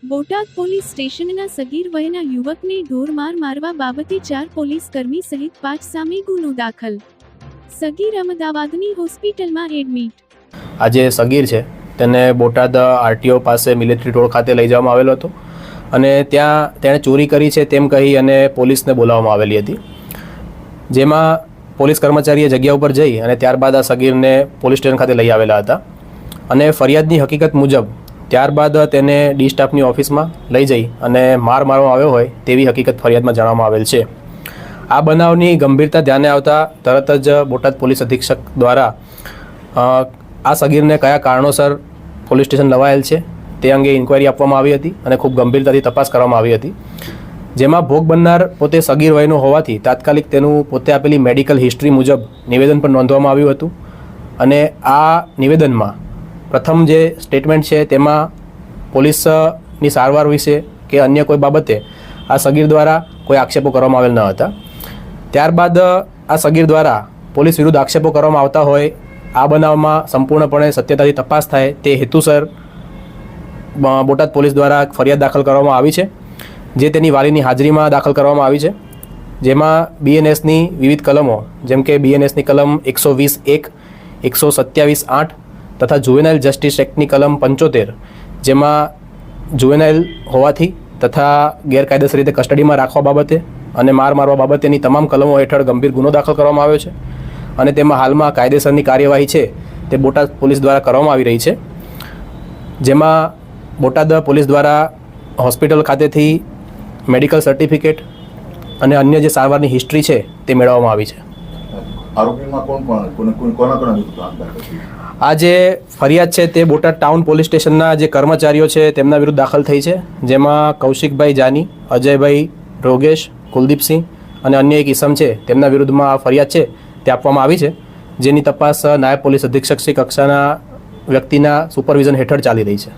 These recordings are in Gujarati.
બોટાદ પોલીસ સ્ટેશનના સગીર વયના યુવકને ઢોરમાર મારવા બાબતે 4 પોલીસ કર્મી સહિત 5 સામે ગુનો દાખલ. સગીર અમદાવાદની હોસ્પિટલમાં એડમિટ. આજે સગીર છે તેને બોટાદ આરટીઓ પાસે મિલિટરી રોડ ખાતે લઈ જવામાં આવેલો હતો અને ત્યાં તેણે ચોરી કરી છે તેમ કહી અને પોલીસને બોલાવવામાં આવેલી હતી, જેમાં પોલીસ કર્મચારીએ જગ્યા ઉપર જઈ અને ત્યારબાદ આ સગીરને પોલીસ સ્ટેશન ખાતે લઈ આવેલા હતા અને ફરિયાદની હકીકત મુજબ ત્યારબાદ તેને ડી સ્ટાફની ઓફિસમાં લઈ જઈ અને મારવામાં આવ્યો હોય તેવી હકીકત ફરિયાદમાં જણાવવામાં આવેલ છે. આ બનાવની ગંભીરતા ધ્યાને આવતા તરત જ બોટાદ પોલીસ અધિક્ષક દ્વારા આ સગીરને કયા કારણોસર પોલીસ સ્ટેશન લવાયેલ છે તે અંગે ઇન્ક્વાયરી આપવામાં આવી હતી અને ખૂબ ગંભીરતાથી તપાસ કરવામાં આવી હતી, જેમાં ભોગ બનનાર પોતે સગીર વયનો હોવાથી તાત્કાલિક તેનું પોતે આપેલી મેડિકલ હિસ્ટ્રી મુજબ નિવેદન પણ નોંધવામાં આવ્યું હતું અને આ નિવેદનમાં પ્રથમ જે સ્ટેટમેન્ટ છે તેમાં પોલીસની સારવાર વિશે કે અન્ય કોઈ બાબતે આ સગીર દ્વારા કોઈ આક્ષેપો કરવામાં આવેલ ન હતા. ત્યારબાદ આ સગીર દ્વારા પોલીસ વિરુદ્ધ આક્ષેપો કરવામાં આવતા હોય આ બનાવમાં સંપૂર્ણપણે સત્યતાથી તપાસ થાય તે હેતુસર બોટાદ પોલીસ દ્વારા ફરિયાદ દાખલ કરવામાં આવી છે, જે તેની વાલીની હાજરીમાં દાખલ કરવામાં આવી છે, જેમાં બીએનએસની વિવિધ કલમો જેમ કે બીએનએસની કલમ 120(1), 127(8) તથા જુવેનાઇલ જસ્ટિસ એક્ટની કલમ 75, જેમાં જુવેનાઇલ હોવાથી તથા ગેરકાયદેસર રીતે કસ્ટડીમાં રાખવા બાબતે અને મારવા બાબતેની તમામ કલમો હેઠળ ગંભીર ગુનો દાખલ કરવામાં આવ્યો છે અને તેમાં હાલમાં કાયદેસરની કાર્યવાહી છે તે બોટાદ પોલીસ દ્વારા કરવામાં આવી રહી છે, જેમાં બોટાદ પોલીસ દ્વારા હોસ્પિટલ ખાતેથી મેડિકલ સર્ટિફિકેટ અને અન્ય જે સારવારની હિસ્ટ્રી છે તે મેળવવામાં આવી છે. આ જે ફરિયાદ છે તે બોટાદ ટાઉન પોલીસ સ્ટેશનના જે કર્મચારીઓ છે તેમના વિરુદ્ધ દાખલ થઈ છે, જેમાં કૌશિકભાઈ જાની, અજયભાઈ રોગેશ, કુલદીપસિંહ અને અન્ય એક ઇસમ છે તેમના વિરુદ્ધમાં આ ફરિયાદ છે તે આપવામાં આવી છે, જેની તપાસ નાયબ પોલીસ અધિક્ષક શ્રી કક્ષાના વ્યક્તિના સુપરવિઝન હેઠળ ચાલી રહી છે.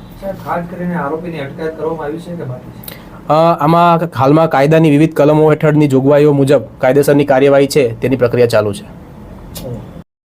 ખાસ કરીને આરોપીની અટકાયત કરવામાં આવી છે કે બાકી છે? આમાં હાલમાં કાયદાની વિવિધ કલમો હેઠળની જોગવાઈઓ મુજબ કાયદેસરની કાર્યવાહી છે તેની પ્રક્રિયા ચાલુ છે.